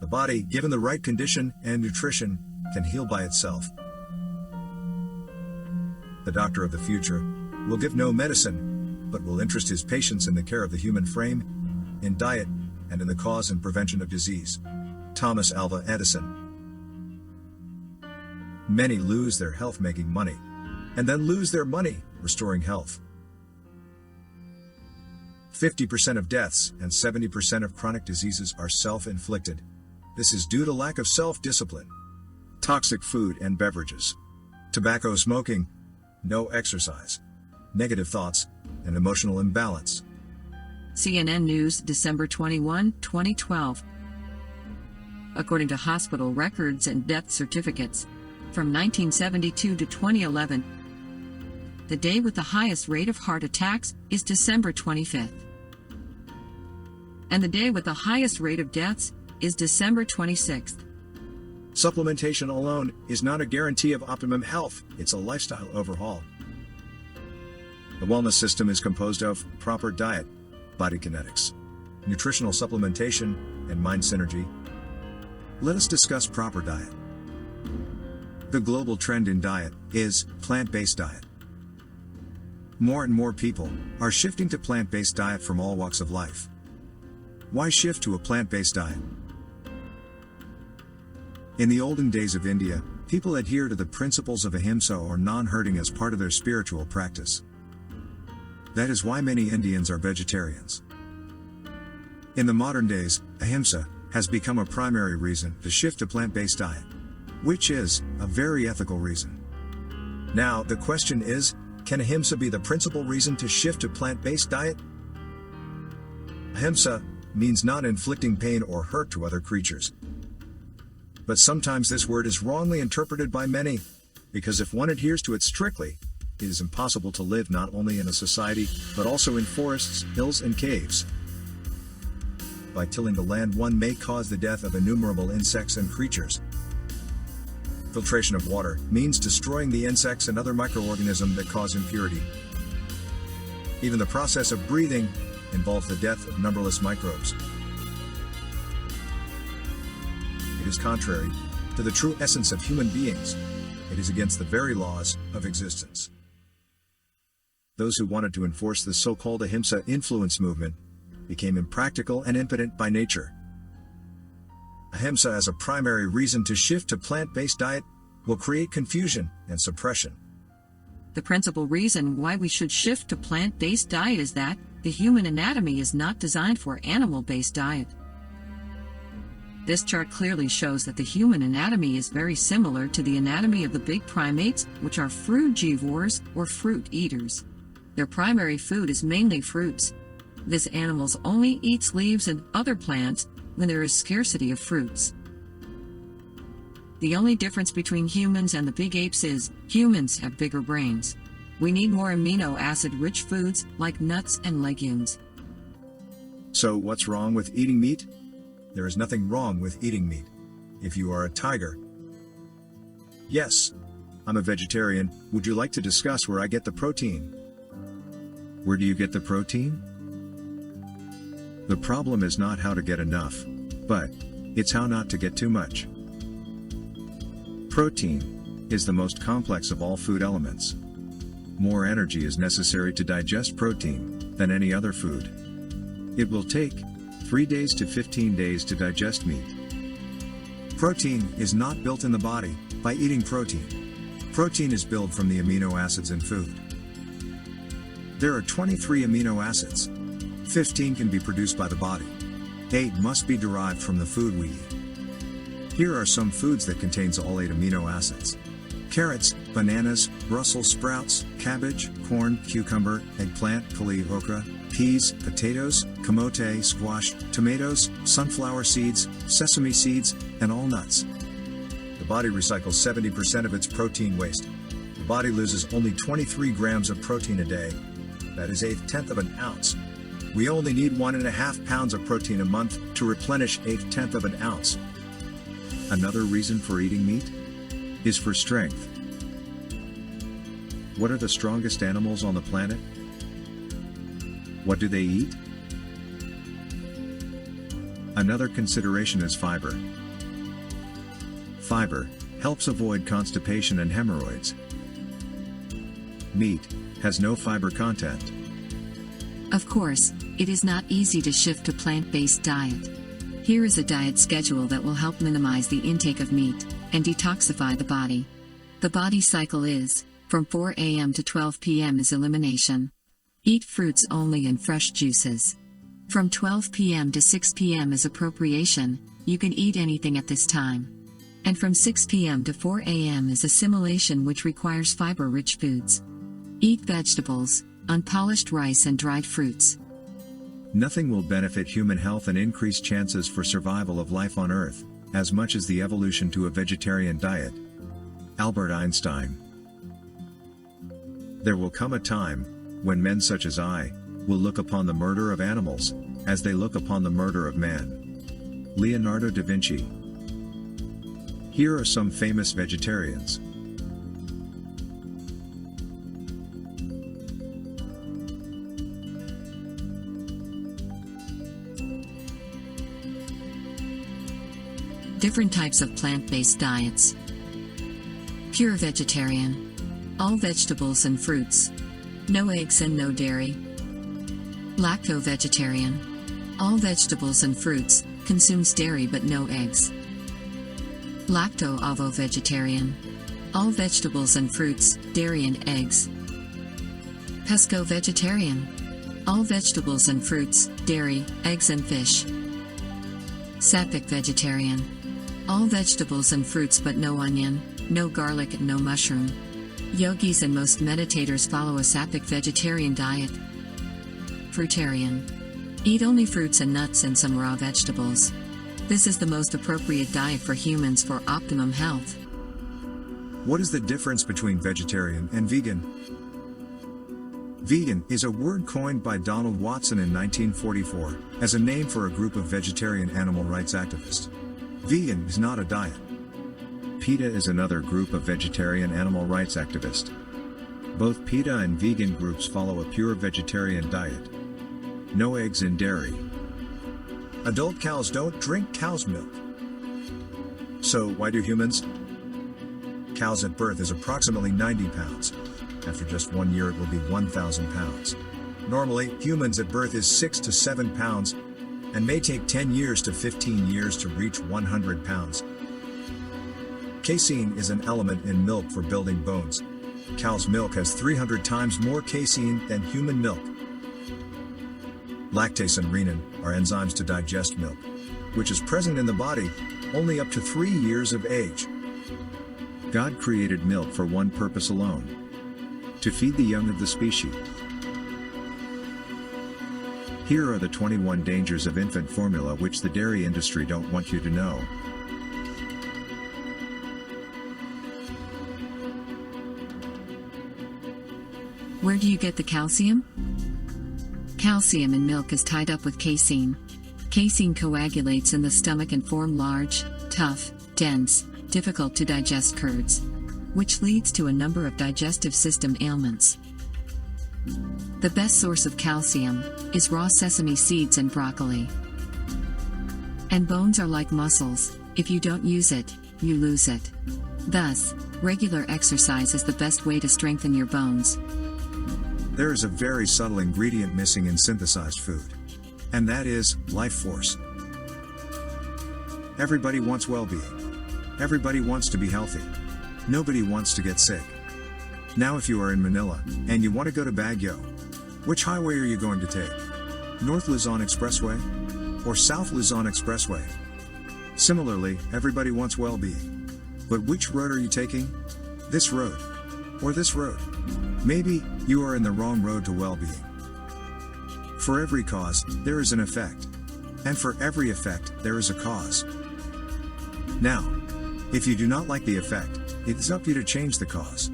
The body, given the right condition and nutrition, can heal by itself. The doctor of the future will give no medicine, but will interest his patients in the care of the human frame, in diet, and in the cause and prevention of disease. Thomas Alva Edison. Many lose their health making money, and then lose their money restoring health. 50% of deaths and 70% of chronic diseases are self-inflicted. This is due to lack of self-discipline. Toxic food and beverages, tobacco smoking, no exercise, negative thoughts, and emotional imbalance. CNN News, December 21, 2012. According to hospital records and death certificates, from 1972 to 2011, the day with the highest rate of heart attacks is December 25th. And the day with the highest rate of deaths is December 26th. Supplementation alone is not a guarantee of optimum health, it's a lifestyle overhaul. The wellness system is composed of proper diet, body kinetics, nutritional supplementation, and mind synergy. Let us discuss proper diet. The global trend in diet is plant-based diet. More and more people are shifting to plant-based diet from all walks of life. Why shift to a plant-based diet? In the olden days of India, people adhere to the principles of ahimsa or non-hurting as part of their spiritual practice. That is why many Indians are vegetarians. In the modern days, ahimsa has become a primary reason to shift to plant-based diet, which is a very ethical reason. Now, the question is, can ahimsa be the principal reason to shift to plant-based diet? Ahimsa means not inflicting pain or hurt to other creatures. But sometimes this word is wrongly interpreted by many, because if one adheres to it strictly, it is impossible to live not only in a society, but also in forests, hills, and caves. By tilling the land, one may cause the death of innumerable insects and creatures. Filtration of water means destroying the insects and other microorganisms that cause impurity. Even the process of breathing involves the death of numberless microbes. It is contrary to the true essence of human beings. It is against the very laws of existence. Those who wanted to enforce the so-called ahimsa influence movement became impractical and impotent by nature. Ahimsa as a primary reason to shift to plant-based diet will create confusion and suppression. The principal reason why we should shift to plant-based diet is that the human anatomy is not designed for animal-based diet. This chart clearly shows that the human anatomy is very similar to the anatomy of the big primates, which are frugivores or fruit eaters. Their primary food is mainly fruits. This animals only eats leaves and other plants when there is scarcity of fruits. The only difference between humans and the big apes is humans have bigger brains. We need more amino acid-rich foods like nuts and legumes. So what's wrong with eating meat? There is nothing wrong with eating meat. If you are a tiger. Yes, I'm a vegetarian. Would you like to discuss where I get the protein? Where do you get the protein? The problem is not how to get enough, but it's how not to get too much. Protein is the most complex of all food elements. More energy is necessary to digest protein than any other food. It will take 3 days to 15 days to digest meat. Protein is not built in the body by eating protein. Protein is built from the amino acids in food. There are 23 amino acids. 15 can be produced by the body. 8 must be derived from the food we eat. Here are some foods that contains all 8 amino acids. Carrots, bananas, Brussels sprouts, cabbage, corn, cucumber, eggplant, kale, okra, peas, potatoes, kamote, squash, tomatoes, sunflower seeds, sesame seeds, and all nuts. The body recycles 70% of its protein waste. The body loses only 23 grams of protein a day. That is 1/8 of an ounce. We only need 1.5 pounds of protein a month to replenish 1/8 of an ounce. Another reason for eating meat is for strength. What are the strongest animals on the planet? What do they eat? Another consideration is fiber. Fiber helps avoid constipation and hemorrhoids. Meat has no fiber content. Of course, it is not easy to shift to plant-based diet. Here is a diet schedule that will help minimize the intake of meat and detoxify the body. The body cycle is, from 4 a.m. to 12 p.m. is elimination. Eat fruits only and fresh juices. From 12 p.m. to 6 p.m. is appropriation, you can eat anything at this time. And from 6 p.m. to 4 a.m. is assimilation, which requires fiber-rich foods. Eat vegetables, unpolished rice and dried fruits. Nothing will benefit human health and increase chances for survival of life on Earth, as much as the evolution to a vegetarian diet. Albert Einstein. There will come a time when men such as I will look upon the murder of animals as they look upon the murder of man. Leonardo da Vinci. Here are some famous vegetarians. Different types of plant-based diets. Pure vegetarian. All vegetables and fruits. No eggs and no dairy. Lacto-vegetarian. All vegetables and fruits, consumes dairy but no eggs. Lacto-ovo-vegetarian. All vegetables and fruits, dairy and eggs. Pesco-vegetarian. All vegetables and fruits, dairy, eggs and fish. Sattvic vegetarian. All vegetables and fruits but no onion, no garlic and no mushroom. Yogis and most meditators follow a sattvic vegetarian diet. Fruitarian. Eat only fruits and nuts and some raw vegetables. This is the most appropriate diet for humans for optimum health. What is the difference between vegetarian and vegan? Vegan is a word coined by Donald Watson in 1944 as a name for a group of vegetarian animal rights activists. Vegan is not a diet. Peta is another group of vegetarian animal rights activists. Both Peta and vegan groups follow a pure vegetarian diet. No eggs and dairy. Adult cows don't drink cow's milk. So why do humans? Cows at birth is approximately 90 pounds. After just 1 year it will be 1,000 pounds. Normally, humans at birth is 6 to 7 pounds, and may take 10 years to 15 years to reach 100 pounds. Casein is an element in milk for building bones. Cow's milk has 300 times more casein than human milk. Lactase and renin are enzymes to digest milk, which is present in the body only up to 3 years of age. God created milk for one purpose alone: to feed the young of the species. Here are the 21 dangers of infant formula which the dairy industry don't want you to know. Where do you get the calcium? Calcium in milk is tied up with casein. Casein coagulates in the stomach and form large, tough, dense, difficult to digest curds, which leads to a number of digestive system ailments. The best source of calcium is raw sesame seeds and broccoli. And bones are like muscles: if you don't use it, you lose it. Thus, regular exercise is the best way to strengthen your bones. There is a very subtle ingredient missing in synthesized food, and that is life force. Everybody wants well-being. Everybody wants to be healthy. Nobody wants to get sick. Now if you are in Manila, and you want to go to Baguio, which highway are you going to take? North Luzon Expressway? Or South Luzon Expressway? Similarly, everybody wants well-being. But which road are you taking? This road? Or this road? Maybe you are in the wrong road to well-being. For every cause, there is an effect. And for every effect, there is a cause. Now, if you do not like the effect, it is up to you to change the cause.